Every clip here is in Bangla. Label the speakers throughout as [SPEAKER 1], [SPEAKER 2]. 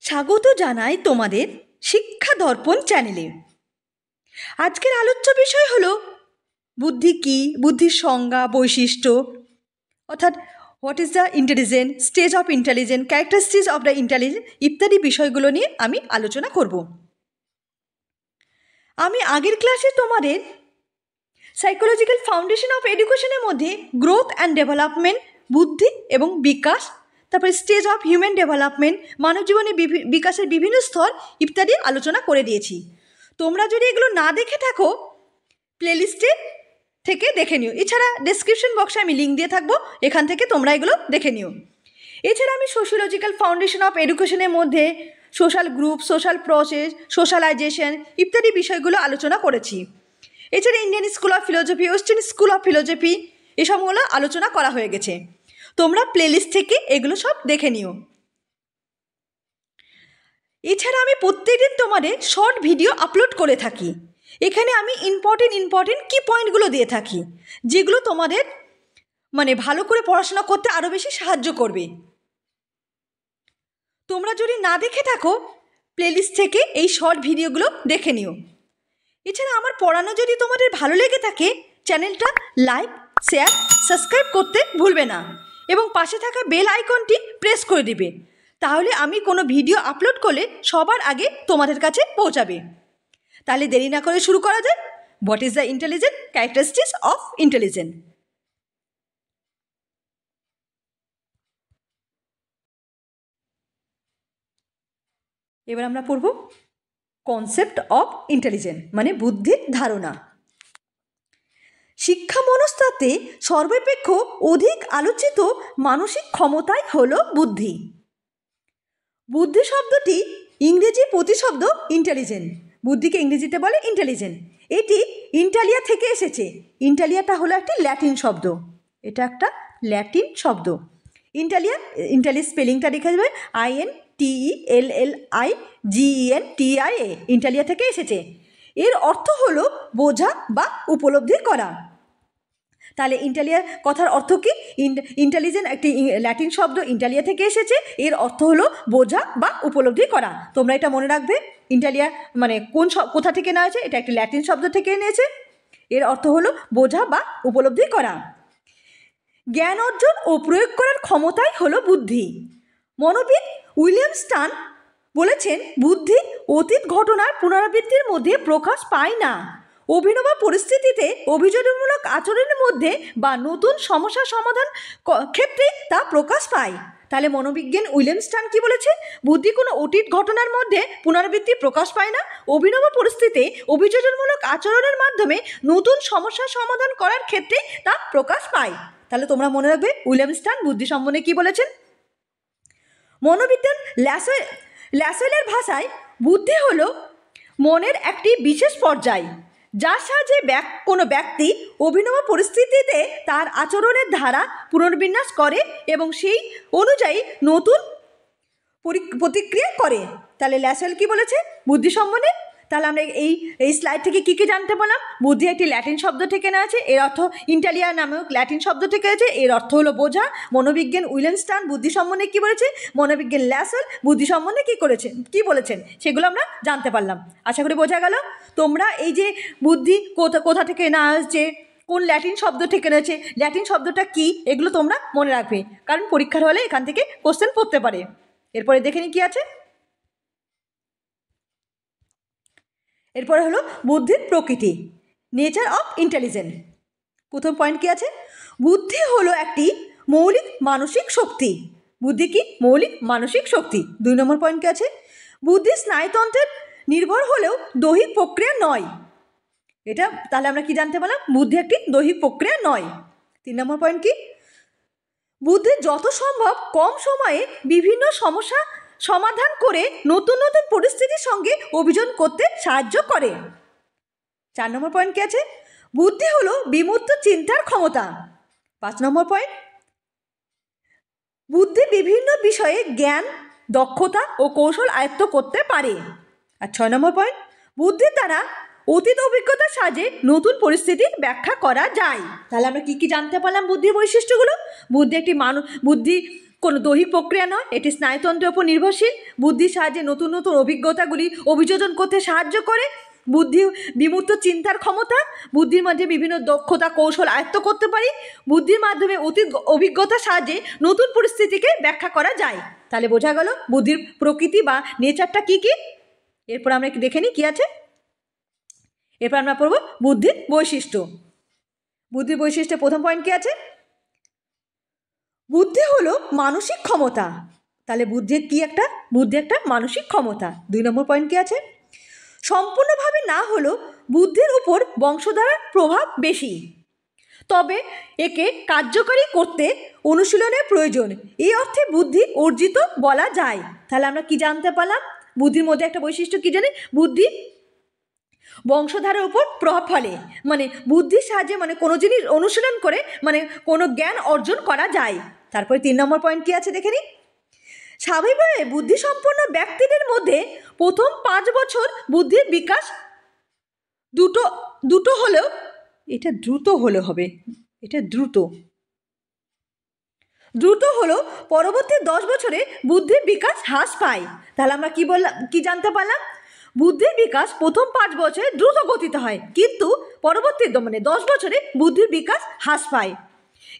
[SPEAKER 1] স্বাগত জানাই তোমাদের শিক্ষা দর্পণ চ্যানেলে। আজকের আলোচ্য বিষয় হলো বুদ্ধি কি, বুদ্ধির সংজ্ঞা, বৈশিষ্ট্য, অর্থাৎ what is the intelligent, stage of intelligent, characteristics of the intelligent ইত্যাদি বিষয়গুলো নিয়ে আমি আলোচনা করব। আমি আগের ক্লাসে তোমাদের সাইকোলজিক্যাল ফাউন্ডেশন অফ এডুকেশনের মধ্যে গ্রোথ অ্যান্ড ডেভেলপমেন্ট, বুদ্ধি এবং বিকাশ, তারপরে স্টেজ অফ হিউম্যান ডেভেলপমেন্ট, মানব জীবনে বিকাশের বিভিন্ন স্তর ইত্যাদি আলোচনা করে দিয়েছি। তোমরা যদি এগুলো না দেখে থাকো প্লেলিস্টে থেকে দেখে নিও। এছাড়া ডেসক্রিপশন বক্সে আমি লিঙ্ক দিয়ে থাকবো, এখান থেকে তোমরা এগুলো দেখে নিও। এছাড়া আমি সোশিওলজিক্যাল ফাউন্ডেশন অফ এডুকেশনের মধ্যে social group, social process, socialisation ইত্যাদি বিষয়গুলো আলোচনা করেছি। এছাড়া Indian school of philosophy, western school of philosophy এসবগুলো আলোচনা করা হয়ে গেছে। তোমরা প্লেলিস্ট থেকে এগুলো সব দেখে নিও। এছাড়া আমি প্রত্যেকদিন তোমাদের শর্ট ভিডিও আপলোড করে থাকি। এখানে আমি ইম্পর্টেন্ট কি পয়েন্টগুলো দিয়ে থাকি, যেগুলো তোমাদের ভালো করে পড়াশোনা করতে আরও বেশি সাহায্য করবে। তোমরা যদি না দেখে থাকো প্লেলিস্ট থেকে এই শর্ট ভিডিওগুলো দেখে নিও। এছাড়া আমার পড়ানো যদি তোমাদের ভালো লেগে থাকে চ্যানেলটা লাইক, শেয়ার, সাবস্ক্রাইব করতে ভুলবে না এবং পাশে থাকা বেল আইকনটি প্রেস করে দিবে। তাহলে আমি কোনো ভিডিও আপলোড করলে সবার আগে তোমাদের কাছে পৌঁছাবে। তাহলে দেরি না করে শুরু করা যায়। What is the intelligent, characteristics of intelligent. এবার আমরা পড়ব কনসেপ্ট অফ ইন্টেলিজেন্ট, বুদ্ধির ধারণা। শিক্ষা মনস্তাত্ত্বে সর্বাপেক্ষ অধিক আলোচিত মানসিক ক্ষমতাই হলো বুদ্ধি। বুদ্ধি শব্দটি ইংরেজি প্রতিশব্দ ইন্টেলিজেন্ট। বুদ্ধিকে ইংরেজিতে বলে ইন্টেলিজেন্ট। এটি ইন্টালিয়া থেকে এসেছে। ইন্টালিয়াটা হলো একটি ল্যাটিন শব্দ। এটা একটা ল্যাটিন শব্দ। ইন্টালি স্পেলিংটা দেখে যাবে INTELLIGENTIA। ইন্টালিয়া থেকে এসেছে। এর অর্থ হলো বোঝা বা উপলব্ধি করা। তাহলে ইন্টালিয়া কথার অর্থ কি? ইন্টেলিজেন্ট একটি ল্যাটিন শব্দ, ইন্টালিয়া থেকে এসেছে। এর অর্থ হলো বোঝা বা উপলব্ধি করা। তোমরা এটা মনে রাখবে। ইন্টালিয়া কোথা থেকে নেওয়া হয়েছে? এটা একটি ল্যাটিন শব্দ থেকে নিয়েছে। এর অর্থ হলো বোঝা বা উপলব্ধি করা। জ্ঞান অর্জন ও প্রয়োগ করার ক্ষমতাই হলো বুদ্ধি। মনোবিদ উইলিয়াম স্টান বলেছেন, বুদ্ধি অতীত ঘটনার পুনরাবৃত্তির মধ্যে প্রকাশ পায় না, অভিনব পরিস্থিতিতে অভিযোগমূলক আচরণের মধ্যে বা নতুন সমস্যা সমাধান ক্ষেত্রে তা প্রকাশ পায়। তাহলে মনোবিজ্ঞান উইলিয়াম স্টান কি বলেছে? বুদ্ধি কোনো অতীত ঘটনার মধ্যে পুনরাবৃত্তি প্রকাশ পায় না, অভিনব পরিস্থিতিতে অভিযোজনমূলক আচরণের মাধ্যমে নতুন সমস্যা সমাধান করার ক্ষেত্রে তা প্রকাশ পায়। তাহলে তোমরা মনে রাখবে উইলিয়াম স্টান বুদ্ধি সম্বন্ধে কি বলেছেন। মনোবিজ্ঞান ল্যাসেলের ভাষায় বুদ্ধি হলো মনের একটি বিশেষ পর্যায়, যার সাহায্যে কোনো ব্যক্তি অভিনব পরিস্থিতিতে তার আচরণের ধারা পুনর্বিন্যাস করে এবং সেই অনুযায়ী নতুন প্রতিক্রিয়া করে। তাহলে ল্যাসেল কি বলেছে বুদ্ধি সম্বন্ধে? তাহলে আমরা এই স্লাইড থেকে কী জানতে পারলাম? বুদ্ধি একটি ল্যাটিন শব্দ থেকে নেওয়া আছে। এর অর্থ ইন্টালিয়া নামক ল্যাটিন শব্দ থেকে আছে। এর অর্থ হলো বোঝা। মনোবিজ্ঞান উইলিয়াম স্টান বুদ্ধি সম্বন্ধে কী বলেছে? মনোবিজ্ঞান ল্যাসেল বুদ্ধি সম্বন্ধে কী বলেছেন সেগুলো আমরা জানতে পারলাম। আশা করি বোঝা গেল। তোমরা এই যে বুদ্ধি কোথা থেকে নেওয়া হয়েছে, কোন ল্যাটিন শব্দ থেকে নেওয়া, ল্যাটিন শব্দটা কী, এগুলো তোমরা মনে রাখবে, কারণ পরীক্ষার হলে এখান থেকে কোশ্চেন পড়তে পারে। এরপরে দেখে নি কী আছে। এরপরে হলো বুদ্ধির প্রকৃতি, নেচার অফ ইন্টেলিজেন্ট। প্রথম পয়েন্ট কি আছে? বুদ্ধি হলো একটি মৌলিক মানসিক শক্তি। বুদ্ধি কি? মৌলিক মানসিক শক্তি। 2 নম্বর পয়েন্ট কি আছে? বুদ্ধি স্নায়ুতন্ত্রের নির্ভর হলেও দৈহিক প্রক্রিয়া নয়। এটা তাহলে আমরা কি জানতে পারলাম? বুদ্ধি একটি দৈহিক প্রক্রিয়া নয়। 3 নম্বর পয়েন্ট কি? বুদ্ধি যত সম্ভব কম সময়ে বিভিন্ন সমস্যা সমাধান করে নতুন নতুন পরিস্থিতির সঙ্গে অভিযোজন করতে সাহায্য করে। 4 নম্বর পয়েন্ট কি আছে? বুদ্ধি হলো বিমূর্ত চিন্তার ক্ষমতা। 5 নম্বর পয়েন্ট, বুদ্ধি বিভিন্ন বিষয়ে জ্ঞান, দক্ষতা ও কৌশল আয়ত্ত করতে পারে। আর 6 নম্বর পয়েন্ট, বুদ্ধির দ্বারা অতীত অভিজ্ঞতার সাহায্যে নতুন পরিস্থিতি ব্যাখ্যা করা যায়। তাহলে আমরা কি জানতে পারলাম বুদ্ধির বৈশিষ্ট্যগুলো? বুদ্ধি একটি বুদ্ধি কোনো দৈহিক প্রক্রিয়া নয়, এটি স্নায়ুতন্ত্রের উপর নির্ভরশীল। বুদ্ধির সাহায্যে নতুন নতুন অভিজ্ঞতাগুলি অভিযোজন করতে সাহায্য করে। বুদ্ধি বিমূর্ত চিন্তার ক্ষমতা, বুদ্ধির মধ্যে বিভিন্ন দক্ষতা কৌশল আয়ত্ত করতে পারি। বুদ্ধির মাধ্যমে অতীত অভিজ্ঞতার সাহায্যে নতুন পরিস্থিতিকে ব্যাখ্যা করা যায়। তাহলে বোঝা গেল বুদ্ধির প্রকৃতি বা নেচারটা কী কী। এরপর আমরা একটু দেখে নিই কী আছে। এরপর আমরা পড়ব বুদ্ধির বৈশিষ্ট্য। বুদ্ধির বৈশিষ্ট্যে প্রথম পয়েন্ট কী আছে? বুদ্ধি হলো মানসিক ক্ষমতা। তাহলে বুদ্ধির কি একটা? বুদ্ধি একটা মানসিক ক্ষমতা। 2 নম্বর পয়েন্ট কি আছে? সম্পূর্ণভাবে না হলেও বুদ্ধির উপর বংশধারার প্রভাব বেশি, তবে একে কার্যকরী করতে অনুশীলনের প্রয়োজন। এই অর্থে বুদ্ধি অর্জিত বলা যায়। তাহলে আমরা কি জানতে পারলাম? বুদ্ধির মধ্যে একটা বৈশিষ্ট্য কি জানি? বুদ্ধি বংশধারার উপর প্রভাব ফেলে, মানে বুদ্ধির সাহায্যে মানে কোনো জিনিস অনুশীলন করে মানে কোনো জ্ঞান অর্জন করা যায়। তারপরে 3 নম্বর পয়েন্ট কি আছে দেখে নিই। স্বাভাবিকভাবে বুদ্ধিসম্পন্ন ব্যক্তিদের মধ্যে প্রথম 5 বছর বুদ্ধির বিকাশ দ্রুত হলেও, এটা দ্রুত হলে হবে, এটা দ্রুত হলেও পরবর্তী 10 বছরে বুদ্ধির বিকাশ হ্রাস পায়। তাহলে আমরা কি বললাম, কি জানতে পারলাম? বুদ্ধির বিকাশ প্রথম 5 বছরে দ্রুত গতিতে হয়, কিন্তু পরবর্তী মানে 10 বছরে বুদ্ধির বিকাশ হ্রাস পায়।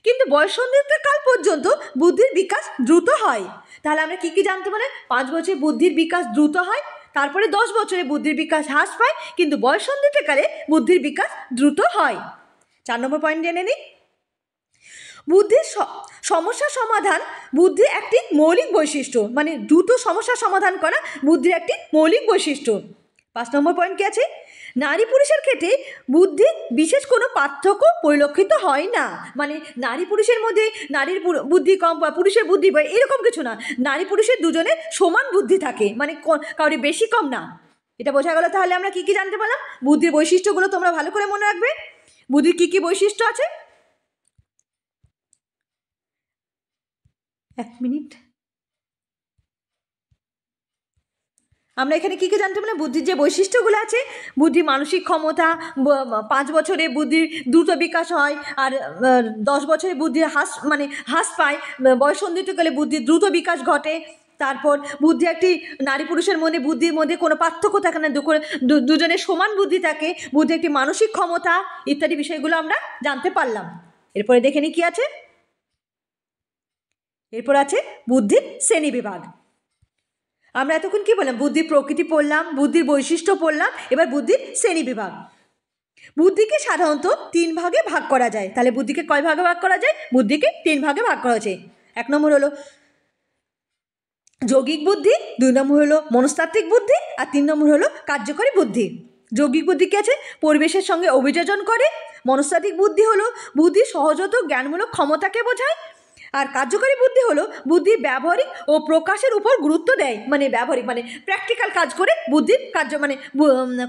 [SPEAKER 1] কিন্তু বয়ঃসন্ধিকাল পর্যন্ত বুদ্ধির বিকাশ দ্রুত হয়। তাহলে আমরা কি কি জানতে পারি? 5 বছরে বুদ্ধির বিকাশ দ্রুত হয়, তারপরে 10 বছরে বুদ্ধির বিকাশ হ্রাস পায়, কিন্তু বয়ঃসন্ধিকালে বুদ্ধির বিকাশ দ্রুত হয়। 4 নম্বর পয়েন্ট জেনে নিই। বুদ্ধির সমস্যা সমাধান বুদ্ধির একটি মৌলিক বৈশিষ্ট্য, মানে দ্রুত সমস্যা সমাধান করা বুদ্ধির একটি মৌলিক বৈশিষ্ট্য। 5 নম্বর পয়েন্ট কি আছে? নারী পুরুষের ক্ষেত্রে বুদ্ধির বিশেষ কোনো পার্থক্য পরিলক্ষিত হয় না। মানে নারী পুরুষের মধ্যে নারীর বুদ্ধি কম বা পুরুষের বুদ্ধি বা এরকম কিছু না। নারী পুরুষের দুজনের সমান বুদ্ধি থাকে, মানে কাউরি বেশি কম না। এটা বোঝা গেল। তাহলে আমরা কি কি জানতে পারলাম? বুদ্ধির বৈশিষ্ট্যগুলো তোমরা ভালো করে মনে রাখবে। বুদ্ধির কি কি বৈশিষ্ট্য আছে? 1 মিনিট। আমরা এখানে কী কী জানতে পারলাম? বুদ্ধির যে বৈশিষ্ট্যগুলো আছে, বুদ্ধি মানসিক ক্ষমতা, 5 বছরে বুদ্ধির দ্রুত বিকাশ হয়, আর 10 বছরে বুদ্ধির হ্রাস পায়, বয়ঃসন্ধিকালে বুদ্ধির দ্রুত বিকাশ ঘটে। তারপর বুদ্ধি একটি নারী পুরুষের মধ্যে বুদ্ধির মধ্যে কোনো পার্থক্য থাকে না, দুজনের সমান বুদ্ধি থাকে। বুদ্ধি একটি মানসিক ক্ষমতা ইত্যাদি বিষয়গুলো আমরা জানতে পারলাম। এরপরে দেখে নিই কী আছে। এরপর আছে বুদ্ধির শ্রেণীবিভাগ। আমরা এতক্ষণ কি বললাম? বুদ্ধির প্রকৃতি পড়লাম, বুদ্ধির বৈশিষ্ট্য পড়লাম, এবার বুদ্ধির শ্রেণীবিভাগ। বুদ্ধিকে সাধারণত 3 ভাগে ভাগ করা যায়। তাহলে বুদ্ধিকে কয় ভাগে ভাগ করা যায়? বুদ্ধিকে 3 ভাগে ভাগ করা হয়েছে। 1 নম্বর হলো যৌগিক বুদ্ধি, 2 নম্বর হলো মনস্তাত্ত্বিক বুদ্ধি, আর 3 নম্বর হলো কার্যকরী বুদ্ধি। যৌগিক বুদ্ধি কি আছে? পরিবেশের সঙ্গে অভিযোজন করে। মনস্তাত্ত্বিক বুদ্ধি হলো বুদ্ধির সহজাত জ্ঞানমূলক ক্ষমতাকে বোঝায়। আর কার্যকরী বুদ্ধি হলো বুদ্ধির ব্যবহারিক ও প্রকাশের উপর গুরুত্ব দেয়, মানে ব্যবহারিক মানে প্র্যাকটিক্যাল কাজ করে বুদ্ধির কার্য মানে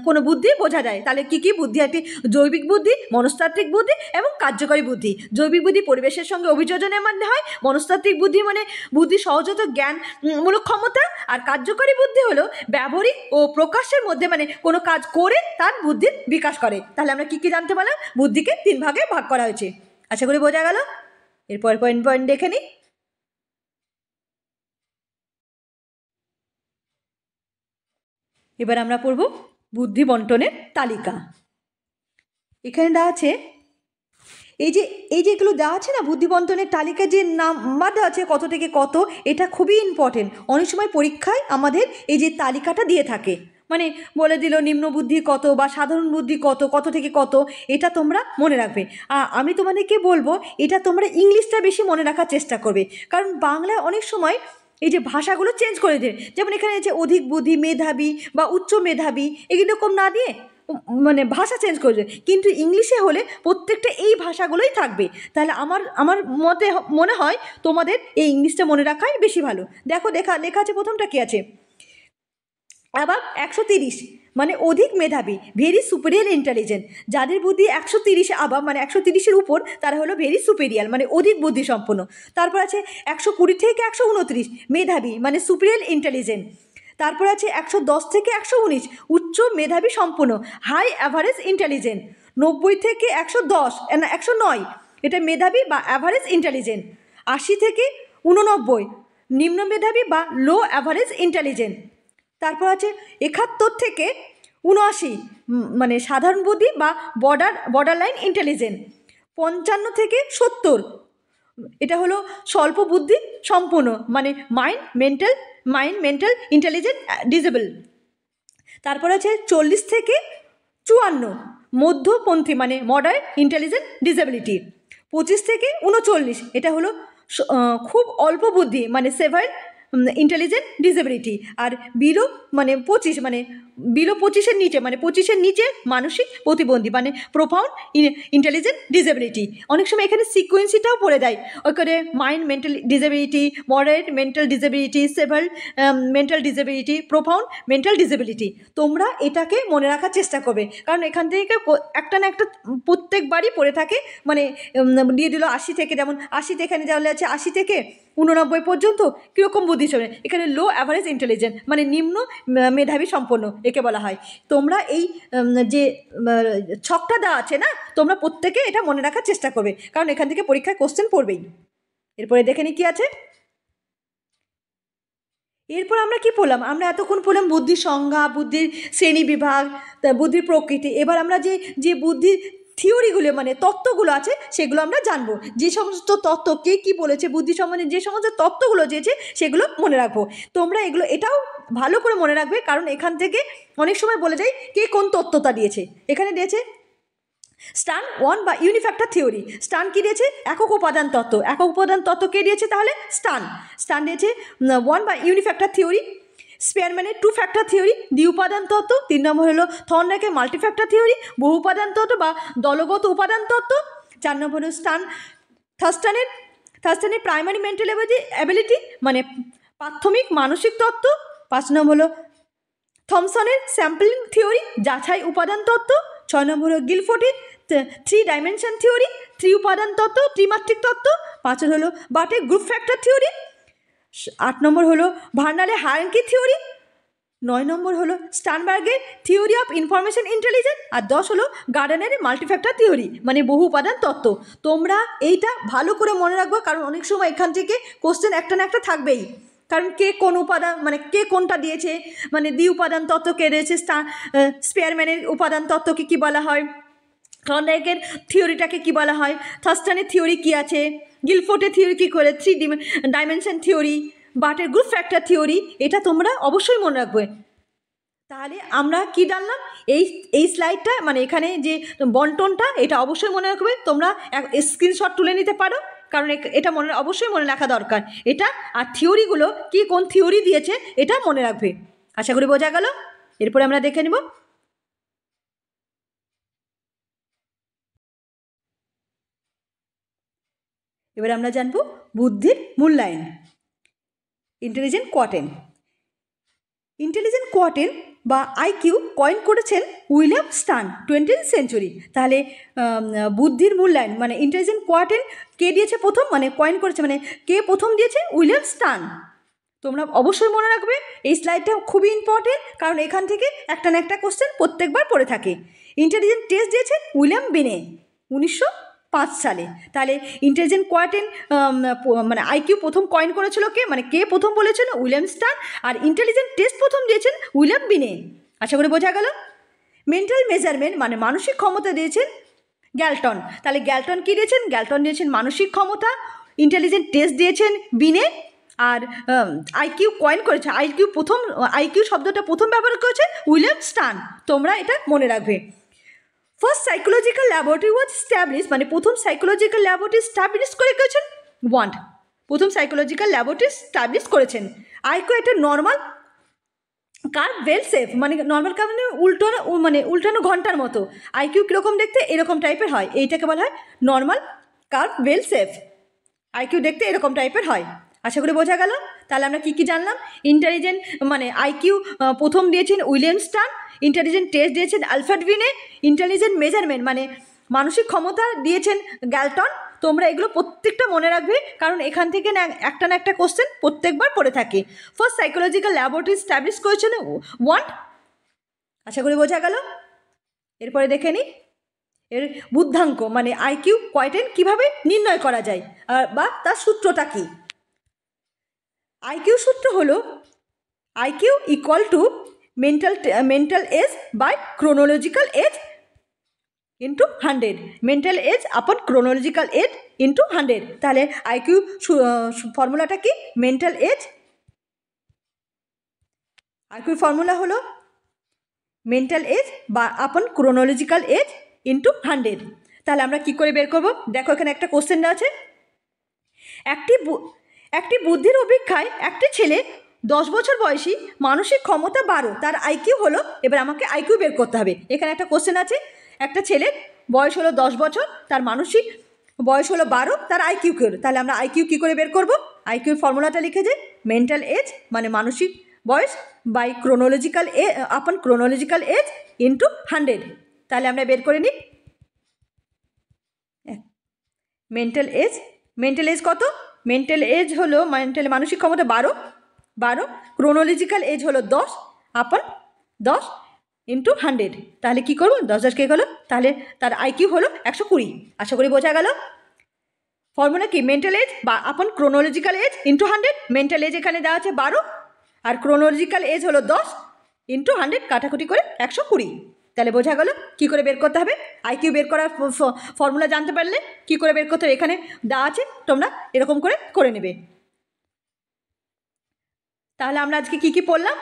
[SPEAKER 1] কোনো বুদ্ধি বোঝা যায়। তাহলে কি কি বুদ্ধি? একটি জৈবিক বুদ্ধি, মনস্তাত্ত্বিক বুদ্ধি এবং কার্যকরী বুদ্ধি। জৈবিক বুদ্ধি পরিবেশের সঙ্গে অভিযোজনের মধ্যে হয়। মনস্তাত্ত্বিক বুদ্ধি মানে বুদ্ধি সহজাত জ্ঞানমূলক ক্ষমতা। আর কার্যকরী বুদ্ধি হলো ব্যবহারিক ও প্রকাশের মধ্যে মানে কোনো কাজ করে তার বুদ্ধির বিকাশ করে। তাহলে আমরা কি কি জানতে পারলাম? বুদ্ধিকে 3 ভাগে ভাগ করা হয়েছে। আশা করি বোঝা গেল। এরপর পয়েন্ট দেখে নিই। এবার আমরা পড়ব বুদ্ধি বন্টনের তালিকা। এখানে দেওয়া আছে এই যে এগুলো দেওয়া আছে না, বুদ্ধি বন্টনের তালিকা যে নাম্বার দেওয়া আছে কত থেকে কত, এটা খুবই ইম্পর্টেন্ট। অনেক সময় পরীক্ষায় আমাদের এই যে তালিকাটা দিয়ে থাকে, মানে বলে দিল নিম্ন বুদ্ধি কত বা সাধারণ বুদ্ধি কত, কত থেকে কত, এটা তোমরা মনে রাখবে। আমি তোমাদেরকে বলবো এটা তোমরা ইংলিশটা বেশি মনে রাখার চেষ্টা করবে, কারণ বাংলায় অনেক সময় এই যে ভাষাগুলো চেঞ্জ করে দেয়। যেমন এখানে যে অধিক বুদ্ধি, মেধাবী বা উচ্চ মেধাবী এরকম না দিয়ে মানে ভাষা চেঞ্জ করে দেয়, কিন্তু ইংলিশে হলে প্রত্যেকটা এই ভাষাগুলোই থাকবে। তাহলে আমার মতে মনে হয় তোমাদের এই ইংলিশটা মনে রাখাই বেশি ভালো। দেখো লেখা আছে, প্রথমটা কি আছে? আবার 130 মানে অধিক মেধাবী, ভেরি সুপিরিয়ার ইন্টেলিজেন্ট। যাদের বুদ্ধি 130 আবার মানে 130-এর উপর তারা হলো ভেরি সুপিরিয়ার মানে অধিক বুদ্ধি সম্পন্ন। তারপর আছে 120 থেকে 129 মেধাবী মানে সুপিরিয়ার ইন্টেলিজেন্ট। তারপর আছে 110 থেকে 119 উচ্চ মেধাবী সম্পন্ন, হাই অ্যাভারেজ ইন্টেলিজেন্ট। 90 থেকে 109 এটা মেধাবী বা অ্যাভারেজ ইন্টেলিজেন্ট। 80 থেকে 89 নিম্ন মেধাবী বা লো অ্যাভারেজ ইন্টেলিজেন্ট। তারপর আছে 71 থেকে 79 মানে সাধারণ বুদ্ধি বা বর্ডারলাইন ইন্টেলিজেন্ট। 55 থেকে 70 এটা হলো স্বল্প বুদ্ধি সম্পন্ন মানে মেন্টাল ইন্টেলিজেন্ট ডিসেবল। তারপর আছে 40 থেকে 54 মধ্যপন্থী মানে মডারেট ইন্টেলিজেন্ট ডিসেবিলিটি। 25 থেকে 39 এটা হলো খুব অল্প বুদ্ধি মানে সেভার ইন্টেলিজেন্ট ডিসেবিলিটি। আর বিলো মানে 25 মানে বিলো 25-এর নিচে মানে 25-এর নিচে মানসিক প্রতিবন্ধী মানে প্রোফাউন্ড ইন্টেলিজেন্ট ডিসেবিলিটি। অনেক সময় এখানে সিকোয়েন্সিটাও পড়ে দেয় ওখানে mild mental disability, moderate mental disability, severe mental disability, profound mental disability. তোমরা এটাকে মনে রাখার চেষ্টা করবে কারণ এখান থেকে একটা না একটা প্রত্যেকবারই পড়ে থাকে মানে দিয়ে দিল 80 থেকে, যেমন 80 এখানে যাওয়া আছে 80 থেকে 89 পর্যন্ত কীরকম বুদ্ধি চলে, এখানে লো অ্যাভারেজ ইন্টেলিজেন্ট মানে নিম্ন মেধাবী সম্পন্ন একে বলা হয়। তোমরা এই যে ছকটা দেওয়া আছে না তোমরা প্রত্যেকে এটা মনে রাখার চেষ্টা করবে কারণ এখান থেকে পরীক্ষায় কোশ্চেন পড়বেই। এরপরে দেখে নিই কী আছে। এরপর আমরা কি পড়লাম, আমরা এতক্ষণ পড়লাম বুদ্ধির সংজ্ঞা, বুদ্ধির শ্রেণী বিভাগ, বুদ্ধির প্রকৃতি। এবার আমরা যে বুদ্ধির থিওরিগুলো মানে তত্ত্বগুলো আছে সেগুলো আমরা জানবো। যে সমস্ত তত্ত্ব কে কী বলেছে বুদ্ধি সম্বন্ধে যে সমস্ত তত্ত্বগুলো দিয়েছে সেগুলো মনে রাখবো। তোমরা এটাও ভালো করে মনে রাখবে কারণ এখান থেকে অনেক সময় বলে যায় কে কোন তত্ত্বটা দিয়েছে। এখানে দিয়েছে স্টার্ন 1 বা ইউনিফ্যাক্টর থিওরি। স্টার্ন কী দিয়েছে, একক উপাদান তত্ত্ব। একক উপাদান তত্ত্ব কে দিয়েছে তাহলে স্টার্ন দিয়েছে 1 বা ইউনিফ্যাক্টর থিওরি। স্পেয়ারম্যানের 2 ফ্যাক্টর থিওরি দ্বি উপাদান তত্ত্ব। 3 নম্বর হলো থর্নডাইকের মাল্টিফ্যাক্টর থিওরি বহু উপাদান তত্ত্ব বা দলগত উপাদান তত্ত্ব। 4 নম্বর হলো থার্স্টনের প্রাইমারি মেন্টাল অ্যাবিলিটি মানে প্রাথমিক মানসিক তত্ত্ব। 5 নম্বর হলো থমসনের স্যাম্পলিং থিওরি যাচাই উপাদান তত্ত্ব। 6 নম্বর হলো গিলফোর্ডের 3 ডাইমেনশন থিওরি 3 উপাদান তত্ত্ব ত্রিমাত্রিক তত্ত্ব। 5 হলো বাটের গ্রুপ ফ্যাক্টর থিওরি। 8 নম্বর হলো ভার্নালের হায়ারার্কি থিওরি। 9 নম্বর হলো স্টার্নবার্গের থিওরি অফ ইনফরমেশন ইন্টেলিজেন্স। আর 10 হলো গার্ডনারের মাল্টিফ্যাক্টর থিওরি মানে বহু উপাদান তত্ত্ব। তোমরা এইটা ভালো করে মনে রাখবো কারণ অনেক সময় এখান থেকে কোশ্চেন একটা না একটা থাকবেই কারণ কে কোন উপাদান মানে কে কোনটা দিয়েছে মানে দ্বি উপাদান তত্ত্ব কে দিয়েছে, স্পেয়ারম্যানের উপাদান তত্ত্বকে কী বলা হয়, থর্নডাইকের থিওরিটাকে কী বলা হয়, থার্স্টনের থিওরি কী আছে, গিলফোর্ডের থিওরি কী করে 3 ডাইমেনশন থিওরি, বাটের গ্রুপ ফ্যাক্টর থিওরি। এটা তোমরা অবশ্যই মনে রাখবে। তাহলে আমরা কি জানলাম এই স্লাইডটা মানে এখানে যে বন্টনটা এটা অবশ্যই মনে রাখবে। তোমরা স্ক্রিনশট তুলে নিতে পারো কারণ এটা অবশ্যই মনে রাখা দরকার এটা। আর থিওরিগুলো কি কোন থিওরি দিয়েছে এটা মনে রাখবে। আশা করি বোঝা গেল। এরপরে আমরা দেখে নেব এবার আমরা জানবো বুদ্ধির মূল্যায়ন ইন্টেলিজেন্ট কোয়ার্টেন বা আইকিউ কয়েন করেছেন উইলিয়াম স্টার্ন 20th সেঞ্চুরি। তাহলে বুদ্ধির মূল্যায়ন মানে ইন্টেলিজেন্ট কোয়ার্টেন কে দিয়েছে প্রথম মানে কয়েন করেছে মানে কে প্রথম দিয়েছে, উইলিয়াম স্টার্ন। তোমরা অবশ্যই মনে রাখবে এই স্লাইডটা খুবই ইম্পর্টেন্ট কারণ এখান থেকে একটা না একটা কোশ্চেন প্রত্যেকবার পড়ে থাকে। ইন্টেলিজেন্ট টেস্ট দিয়েছেন উইলিয়াম বিনে 1905 সালে। তাহলে ইন্টেলিজেন্ট কোয়ার্টেন মানে আইকিউ প্রথম কয়েন করেছিল কে মানে কে প্রথম বলেছিল, উইলিয়াম স্টার্ন। আর ইন্টেলিজেন্ট টেস্ট প্রথম দিয়েছেন উইলিয়াম বিনে। আশা করি বোঝা গেল। মেন্টাল মেজারমেন্ট মানে মানসিক ক্ষমতা দিয়েছেন গ্যালটন। তাহলে গ্যালটন কী দিয়েছেন, গ্যালটন দিয়েছেন মানসিক ক্ষমতা। ইন্টেলিজেন্ট টেস্ট দিয়েছেন বিনে। আর আইকিউ কয়েন করেছে আইকিউ শব্দটা প্রথম ব্যবহার করেছে উইলিয়াম স্টার্ন। তোমরা এটা মনে রাখবে। ফার্স্ট সাইকোলজিক্যাল ল্যাবরেটরি ওয়াজ স্ট্যাবলিশ মানে প্রথম সাইকোলজিক্যাল ল্যাবরেটরি স্ট্যাবলিশ করেছেন ওয়ান্ড। প্রথম সাইকোলজিক্যাল ল্যাবরেটরি স্ট্যাবলিশ করেছেন। আইকিউ একটা নর্মাল কার্ভ বেল শেপ মানে নর্মাল কার্ভ মানে উল্টানো ঘন্টার মতো। আইকিউ কীরকম দেখতে এরকম টাইপের হয়, এইটাকে বলা হয় normal curve bell shape. IQ দেখতে এরকম টাইপের হয়। আশা করি বোঝা গেল। তাহলে আমরা কী কী জানলাম, ইন্টেলিজেন্ট মানে আইকিউ প্রথম দিয়েছেন উইলিয়াম স্টার্ন, ইন্টেলিজেন্ট টেস্ট দিয়েছেন আলফ্রেড বিনে, ইন্টেলিজেন্ট মেজারমেন্ট মানে মানসিক ক্ষমতা দিয়েছেন গ্যালটন। তোমরা এগুলো প্রত্যেকটা মনে রাখবে কারণ এখান থেকে না একটা কোশ্চেন প্রত্যেকবার পড়ে থাকে। ফার্স্ট সাইকোলজিক্যাল ল্যাবরেটরি স্ট্যাবলিশ করেছেন ওয়ান্ড। আশা করি বোঝা গেল। এরপরে দেখে নিই এর বুদ্ধাঙ্ক মানে আইকিউ কোয়ার্টেন কীভাবে নির্ণয় করা যায় বা তার সূত্রটা কী। আইকিউ সূত্র হলো IQ equal to mental age by chronological age into 100, mental age upon chronological age into 100। তাহলে আইকিউ ফর্মুলাটা কি? মেন্টাল এজ, আইকিউ ফর্মুলা হলো মেন্টাল এজ বা আপন ক্রোনোলজিক্যাল এজ ইন্টু 100। তাহলে আমরা কি করে বের করব? দেখো এখানে একটা কোশ্চেন আছে, একটি বুদ্ধির অপেক্ষায় একটি ছেলে 10 বছর বয়সী, মানসিক ক্ষমতা 12, তার আইকিউ হলো, এবার আমাকে আইকিউ বের করতে হবে। এখানে একটা কোশ্চেন আছে, একটা ছেলের বয়স হলো 10 বছর, তার মানসিক বয়স হলো 12, তার আইকিউ কী হলো? তাহলে আমরা আইকিউ কী করে বের করব? আইকিউর ফর্মুলাটা লিখে যাই, মেন্টাল এজ মানে মানসিক বয়স বাই ক্রোনোলজিক্যাল আপন ক্রোনোলজিক্যাল এজ ইন্টু 100। তাহলে আমরা বের করে নিই মেন্টাল এজ কত? মেন্টাল এজ হলো মানসিক ক্ষমতা 12, ক্রোনোলজিক্যাল এজ হলো 10, আপন 10 ইন্টু 100। তাহলে কী করবো? 10 কে হলো, তাহলে তার আইকিউ হলো 120। আশা করি বোঝা গেল। ফর্মুলা কি? মেন্টাল এজ বা upon chronological age into 100। Mental age এখানে দেওয়া আছে 12 আর ক্রোনোলজিক্যাল এজ হলো 10 ইন্টু 100, কাটাকুটি করে 120। তাহলে বোঝা গেল কী করে বের করতে হবে। আইকিউ বের করার ফর্মুলা জানতে পারলে কী করে বের করতে হবে এখানে দেওয়া আছে, তোমরা এরকম করে নেবে। তাহলে আমরা আজকে কি পড়লাম?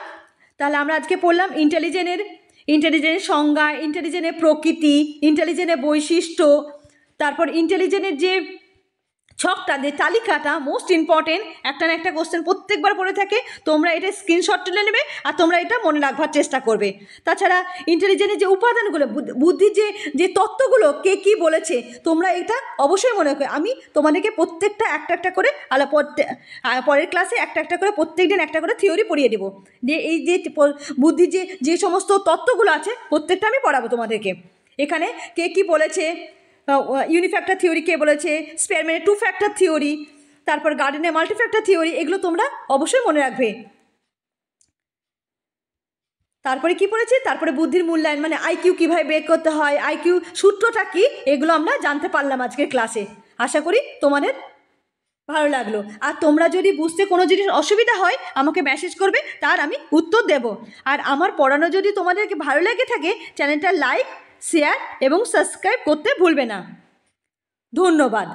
[SPEAKER 1] তাহলে আমরা আজকে পড়লাম ইন্টেলিজেন্সের সংজ্ঞা, ইন্টেলিজেন্সের প্রকৃতি, ইন্টেলিজেন্সের বৈশিষ্ট্য, তারপর ইন্টেলিজেন্সের যে ছকটা, যে তালিকাটা মোস্ট ইম্পর্টেন্ট, একটা না একটা কোশ্চেন প্রত্যেকবার পড়ে থাকে, তোমরা এটা স্ক্রিনশট তুলে নেবে আর তোমরা এটা মনে রাখবার চেষ্টা করবে। তাছাড়া ইন্টেলিজেন্সের যে উপাদানগুলো, বুদ্ধির যে তত্ত্বগুলো কে কী বলেছে, তোমরা এটা অবশ্যই মনে রাখবে। আমি তোমাদেরকে প্রত্যেকটা একটা করে পরের ক্লাসে একটা করে প্রত্যেক দিন একটা করে থিওরি পড়িয়ে দেবো, যে এই যে বুদ্ধির যে সমস্ত তত্ত্বগুলো আছে প্রত্যেকটা আমি পড়াবো তোমাদেরকে। এখানে কে কী বলেছে, ইউনিফ্যাক্টর থিওরি কে বলেছে, স্পেয়ারম্যানের 2 ফ্যাক্টর থিওরি, তারপর গার্ডেনের মাল্টিফ্যাক্টর থিওরি, এগুলো তোমরা অবশ্যই মনে রাখবে। তারপরে কি পড়েছে? তারপরে বুদ্ধির মূল্যায়ন মানে আইকিউ কীভাবে বের করতে হয়, আইকিউ সূত্রটা কী, এগুলো আমরা জানতে পারলাম আজকের ক্লাসে। আশা করি তোমাদের ভালো লাগলো। আর তোমরা যদি বুঝতে কোনো জিনিস অসুবিধা হয় আমাকে মেসেজ করবে, তার আমি উত্তর দেব। আর আমার পড়ানো যদি তোমাদেরকে ভালো লেগে থাকে, চ্যানেলটা লাইক, শেয়ার এবং সাবস্ক্রাইব করতে ভুলবে না। ধন্যবাদ।